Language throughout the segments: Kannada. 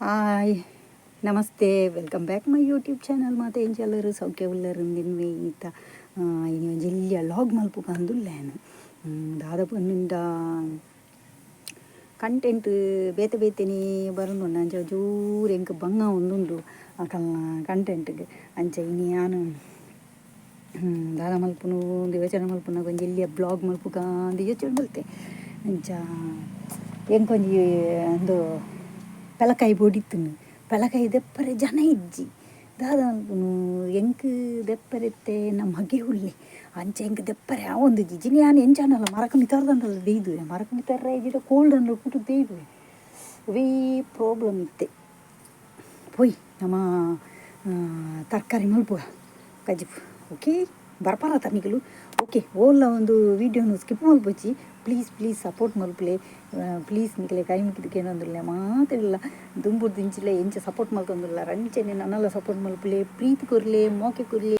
ಹಾಯ್ ನಮಸ್ತೆ, welcome back my YouTube channel. ಮಾತ ಎಂಚಲ್ಲರು ಸೌಖ್ಯ ಉಳ್ಳರು ನಿನ್ವೆ ಈತ ಇನ್ನು ಜಿಲ್ಲೆಯ ಲಾಗ್ ಮಲ್ಪು ಕಂದುಲ್ಲೇನು ದಾದಾಪು ನಿಂದ ಕಂಟೆಂಟ್ ಬೇತೆ ಬೇತೆನೇ ಬರೋದು ಅಂಚ ಜೋರು ಎಂಕ್ ಬಂಗ ಒಂದುಂಡು ಕಂಟೆಂಟ್ಗೆ ಅಂಚ ಇನ್ನು ನಾನು ದಾದ ಮಲ್ಪುನು ಯೋಚನೆ ಮಲ್ಪುನ ಕೊಂಚ ಇಲ್ಲಿಯ ಬ್ಲಾಗ್ ಮಲ್ಪು ಕಾಂದು ಯೋಚನೆ ಮಲ್ತೆ ಅಂಚ ಎಂಕೊಂಜಿ ಒಂದು ಪೆಲಕಾಯಿ ಬೋಡಿತ್ತುನು ಪೆಲಕಾಯಿ ದೆಪ್ಪರೆ ಜನ ಇಜ್ಜಿ ದಾದ ಮಲ್ಪುನು ಎಂಕ್ ದೆಪ್ಪರೆತ್ತೆ ನಮ್ಮ ಹಗೆ ಹುಲ್ಲೆ ಅಂಚ ಎಂಕ್ ದೆಪ್ಪರೆ ಆ ಒಂದು ಜಿಜಿನಿ ನಾನು ಎಂಚಾನಲ್ಲ ಮರಕ ಮಿತಾರ್ದಂಡಲ್ಲ ದೇಯ್ದುವೆ ಮರಕ ಮಿತಾರ ಇಜಿಟ ಕೋಲ್ಡ್ ಅಂದ್ರೆ ಕೂಟು ದೇಯ್ದುವೆ ವೇ ಪ್ರಾಬ್ಲಮ್ ಇತ್ತೆ ಪೋಯ್ ನಮ್ಮ ತರಕಾರಿ ಮಲ್ಪುವ ಕಜಿಪು ಓಕೆ ಬರ್ಪಾರ ತನಿಗಳು ಓಕೆ ಓಲ್ಲ ಒಂದು ವೀಡಿಯೋನು ಸ್ಕಿಪ್ ಮಲ್ಪೊಚ್ಚಿ ಪ್ಲೀಸ್ ಸಪೋರ್ಟ್ ಮಲ್ಪಲೆ ಪ್ಲೀಸ್ ನಿಖಲೆ ಕೈ ಮುಗಿದಕ್ಕೆ ಏನಂದಿಲ್ಲ ಮಾತಿಲ್ಲ ದುಂಬುಡು ದಿಂಚಿಲೆ ಎಂಚ ಸಪೋರ್ಟ್ ಮಲ್ಕೊಂದಿಲ್ಲ ರಂಚನೆ ನನ್ನೆಲ್ಲ ಸಪೋರ್ಟ್ ಮಲ್ಪಲೆ ಪ್ರೀತಿ ಕೊರ್ಲೆ ಮೋಕೆ ಕೊರ್ಲೆ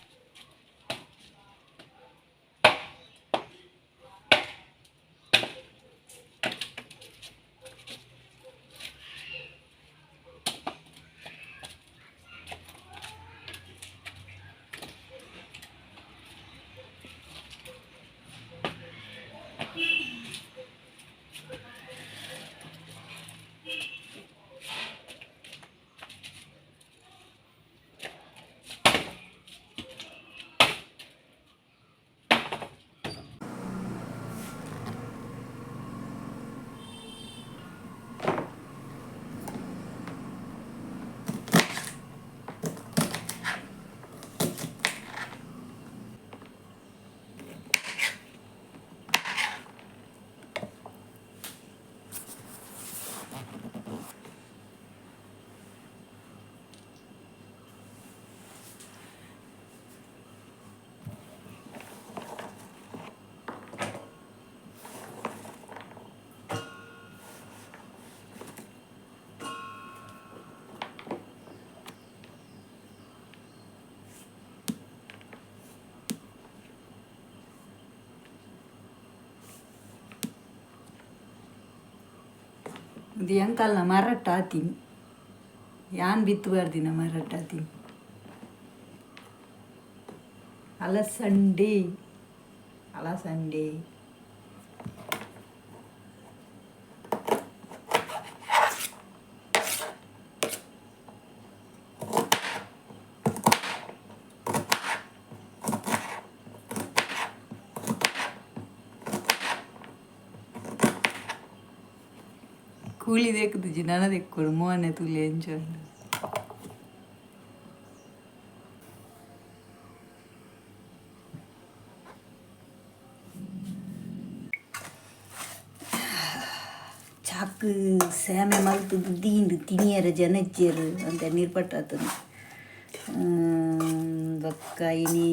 ಇದು ಎಂಕಲ್ಲ ಮರಟ್ಟ ಆತೀನಿ ಯಾನ್ ಬಿತ್ತಬಾರ್ದಿನ ಮರಟ್ಟ ಆತೀನಿ ಅಲಸಂಡೆ ಕೂಲಿ ದೇಕುದು ನನ ದೆಕ್ಕೊಡು ಮೋನೆ ತುಲಿ ಎಂಚಂಡು ಚಾಕು ಸೇಮೆ ಮಲ್ತುದು ದೀಂಡು ತಿನಿಯರ ಜನಜ್ಜರು ಅಂತ ನೀರ್ಪಟ್ಟಾತನು ಬೊಕ್ಕ ಇನಿ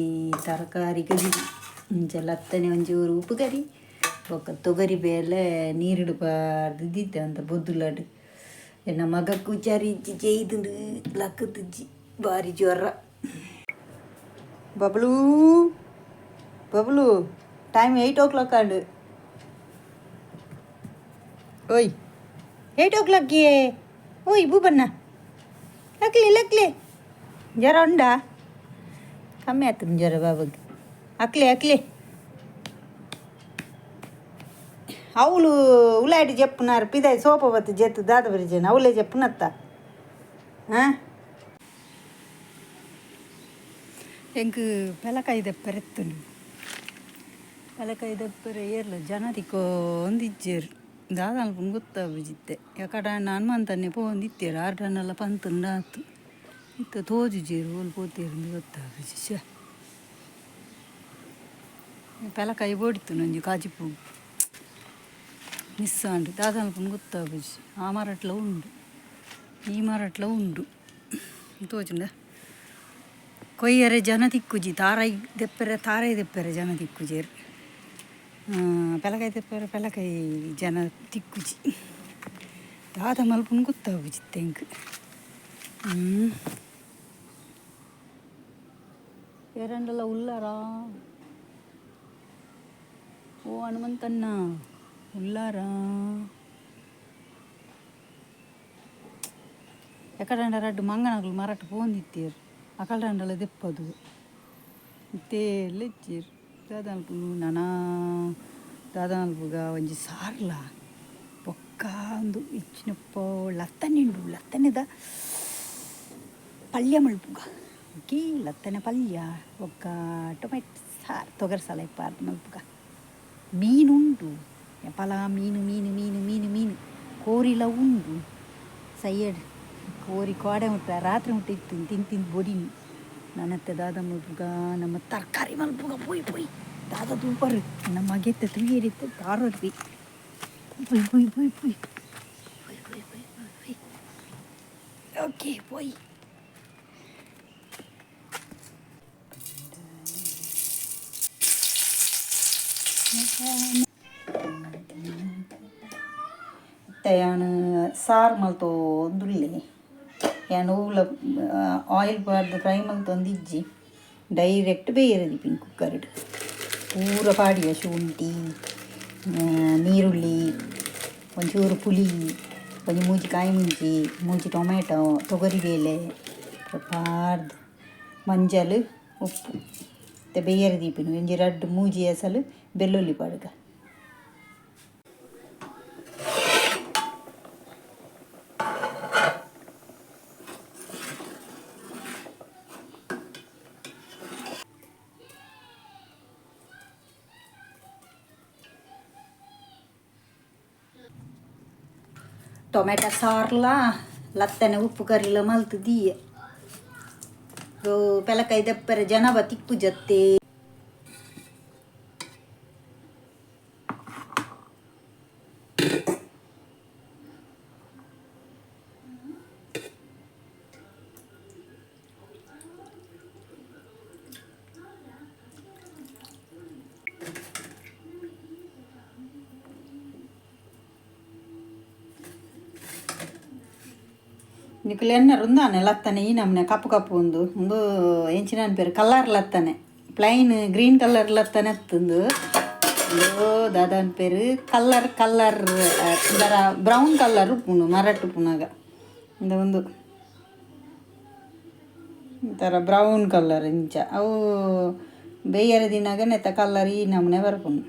ತರಕಾರಿ ಗಡಿ ಇಂಚೆಲ್ಲ ಹತ್ತನೇ ಒಂಚೂರು ಉಪ್ಪು ಕರಿ ಬೊಕ್ಕ ತೊಗರಿ ಬೇಲೆ ನೀರಿಡು ಪಾರ್ದಿದ್ದೆ ಅಂತ ಬೊದ್ದುಲಾಡು ಎನ್ನ ಮಗಕ್ಕೂ ಚಾರಿ ಇಜ್ಜಿ ಜೈದುಂಡು ಲಕ್ಕದಿಜ್ಜಿ ಭಾರಿ ಜ್ವರ. ಬಬ್ಲು ಟೈಮ್ 8 o'clock ಆಂಡು ಓಯ್ 8 o'clock ಓಯ್ ಬೂಬಣ್ಣ ಲಕ್ಲಿ ಜ್ವರ ಉಂಡಾ ಕಮ್ಮಿ ಆಯ್ತು ಜ್ವರ ಬಾಬಾಗೆ ಅಕ್ಲೆ ಅವಳು ಉಲಾಡಿ ಜಪ್ಪುನಾರು ಪಿದಾಯಿ ಸೋಪ ಬತ್ತು ಜೆತ್ತು ದಾದ ಬರಿಜನ ಅವಳೇ ಜಪ್ಪುನತ್ತ ಹಾಂ ಎಂಕ್ ಪೆಲಕಾಯಿ ದೆಪ್ಪರೆ ಎತ್ತುಂಡು ಪೆಲಕಾಯಿ ದೆಪ್ಪರೆ ಏರ್ಲ ಜನ ತಿಕ್ಕೋ ಒಂದಿಜ್ಜೇರು ದಾದ ಅಲ್ಪನ್ ಗೊತ್ತಾಜಿತ್ತೆ ಯಾಕಡೆ ಹನುಮಂತನ್ನೇ ಪೋಂದಿತ್ತೇರು ಆರ್ಡನ್ನೆಲ್ಲ ಪಂತುಂಡಾತು ಇತ್ತ ತೋಜುಜೇರು ಓಲ್ ಪೋತೇರು ಗೊತ್ತಾಜಿ ಶ ಪೆಲಕಾಯಿ ಬೋಡಿತ್ತು ನಂಜು ಕಾಜಿಪು ಮಿಸ್ ಆಂಡು ದಾದ ಅಲ್ಪನ್ ಗೊತ್ತಾಜಿ ಆ ಮರಟ್ಲ ಉಂಡು ಈ ಮರಟ್ಲ ಉಂಡು ತೋಜುಂಡ ಕೊಯ್ಯರೆ ಜನ ತಿಕ್ಕುಜಿ ತಾರಾಯಿ ದೆಪ್ಪರೆ ಜನ ತಿಕ್ಕುಜೇರು ಪೆಲಕಾಯಿ ದೆಪ್ಪರೆ ಪೆಲಕಾಯಿ ಜನ ತಿಕ್ಕುಜಿ ದಾದ ಮಲ್ಪನ್ ಗೊತ್ತಾಗುಜಿತ್ತೆ ಎಂಕ್ ಏರಂಡೆಲ್ಲ ಉಲ್ಲಾರಾ ಓ ಹನುಮಂತಣ್ಣ ಉಲ್ಲಾರಾ ಎಕಡಂಡ ರಡ್ಡು ಮಂಗನಗಳು ಮರಟ್ಟು ಪೋಂದಿತ್ತೀರು ಅಕಲ್ಡಂಡಲ ದೆಪ್ಪದು ಇತ್ತೇಲೆಚ್ಚಿರು ದಾದಾಲ್ಪು ನಾನಾ ದಾದಾಲ್ಪುಗ ಒಂಜಿ ಸಾರ್ಲ ಬೊಕ್ಕ ಒಂದು ಇಚ್ಚಿನಪ್ಪ ಲತ್ತನಿಂಡು ಲತ್ತನೆದ ಪಲ್ಯ ಮಲ್ಪುಗ ಓಕೆ ಲತ್ತನೆ ಪಲ್ಯ ಬೊಕ್ಕ ಟೊಮೆಟೊ ಸಾರು ತೊಗರಿ ಸಾಲ ಇಪ್ಪಾರ್ದು ಮಲ್ಪುಗ ಮೀನುಂಟು ಎಪಲ ಮೀನು ಕೋರಿಲ ಉಂಡು ಸೈಯಡ್ ಕೋರಿ ಕೋಡೆ ಮುಟ್ಟ ರಾತ್ರಿ ಮುಟ್ಟ ಇತ್ತು ತಿಂದು ಬೊಡಿನಿ ನನ್ನತ್ತೆ ದಾದ ಮಲ್ಪುಗ ನಮ್ಮ ತರಕಾರಿ ಮಲ್ಪುಗ ಪೋಯ್ ದಾದ ತೂಪರು ನಮ್ಮ ಗೆತ್ತ ತುಯ್ಯಡಿತ್ತು ತಾರೋದ್ವಿ ಪೊಯ್ ಓಕೆ ಪೋಯ್ ಯಾನು ಸಾರು ಮಲ್ತೊಂದುಲ್ಲೆ ಯಾನು ಹೂಲ ಆಯಿಲ್ ಪಾಡ್ದು ಫ್ರೈ ಮಲ್ತೊಂದಿಜ್ಜಿ ಡೈರೆಕ್ಟ್ ಬೇಯರದಿಪ್ಪಿನ ಕುಕ್ಕರ್ಡು ಪೂರ ಪಾಡಿಯ ಶುಂಠಿ ನೀರುಳ್ಳಿ ಒಂಚೂರು ಪುಳಿ ಒಂಜಿ ಮೂಜಿ ಕಾಯಿ ಮುಂಚಿ ಮೂಜಿ ಟೊಮೆಟೊ ತೊಗರಿಬೇಳೆ ಪಾಡ್ದು ಮಂಜಲ್ ಉಪ್ಪು ಮತ್ತೆ ಬೇಯರದಿಪ್ಪಿನ ಒಂಜಿ ರಡ್ಡು ಮೂಜಿ ಎಸಲು ಬೆಳ್ಳುಳ್ಳಿ ಪಾಡ್ಗ ಟೊಮೆಟೊ ಸಾರ್ಲ ಲತ್ತನೆ ಉಪ್ಪು ಕರಿಲ ಮಲ್ತು ದೀಯ ಪೆಲಕಾಯಿ ದೆಪ್ಪರೆ ಜನವ ತಿಕ್ಕು ಜತ್ತೆ ನಿಖಿಲ್ ಎನ್ನರು ఉందాನೆ ಲತ್ತನೆ ಈ ನಮ್ಮನೆ ಕಪ್ಪು ಒಂದು ಎಂಚಿನ ಪೇರು ಕಲರ್ ಲತ್ತನೆ ಪ್ಲೈನ್ ಗ್ರೀನ್ ಕಲರ್ ಲತ್ತನೆ ಎತ್ತಂದು ದಾದನ್ ಪೇರು ಕಲ್ಲರ್ ಇದರ ಬ್ರೌನ್ ಕಲರ್ ಉಪ್ಪುಂಡು ಮರಟ್ಟು ಪುನಗ ಒಂದು ಥರ ಬ್ರೌನ್ ಕಲರ್ ಇಂಚ ಅವು ಬೇಯರ ದಿನಾಗ ನೆತ್ತ ಕಲರ್ ಈ ನಮ್ಮನೆ ಬರ್ಪುಂಡು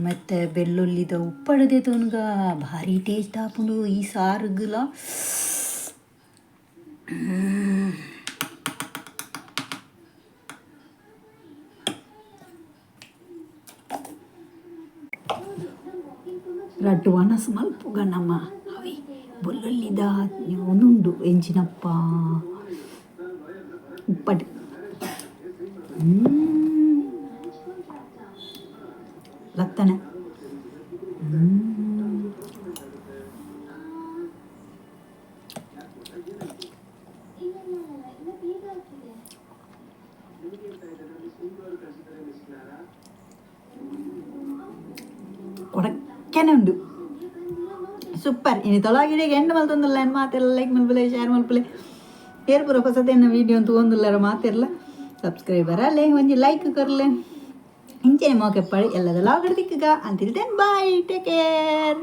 ಮತ್ತು ಬೆಳ್ಳುಳ್ಳಿದ ಉಪ್ಪಡದೆ ತೋನ್ಗ ಭಾರಿ ಟೇಸ್ಟ್ ಆಪುಂಡು ಈ ಸಾರುಗ್ಲ ರಡ್ಡು ವನಸು ಮಲ್ಪುಗ ನಮ್ಮ ಅವಿ ಬೆಳ್ಳುಳ್ಳಿದ ಒಂದುಂಡು ಎಂಚಿನಪ್ಪ ಉಪ್ಪಡಿ ಲತ್ತನೆ ಕೊಡಕ್ಕನೆ ಉಂಡು ಸೂಪರ್ ಇನ್ನು ತೊಳಗಿಡೆಗೆ ಎಂಡ್ ಮಲ್ತೊಂದುಲ್ಲ ಏನು ಮಾತೆಲ್ಲ ಲೈಕ್ ಮಲ್ಪಲೆ ಶೇರ್ ಮಲ್ಪಲೆ ಏರ್ಪುರ ಹೊಸದೇನ ವೀಡಿಯೋ ಅಂತ ಒಂದುಲ್ಲರ ಮಾತಿರಲ್ಲ ಸಬ್ಸ್ಕ್ರೈಬರ್ ಅಲ್ಲೇ ಒಂಜಿ ಲೈಕ್ ಕರ್ಲೆ ಇಂಚೆ ಮೋಕೆ ಪಡಿ ಎಲ್ಲದ ಲಾಗಡ್ ದಿಕ್ಕಗ ಅಂತಿಲ್ ದೆನ್ ಬಾಯ್ ಟೇಕ್ ಕೇರ್.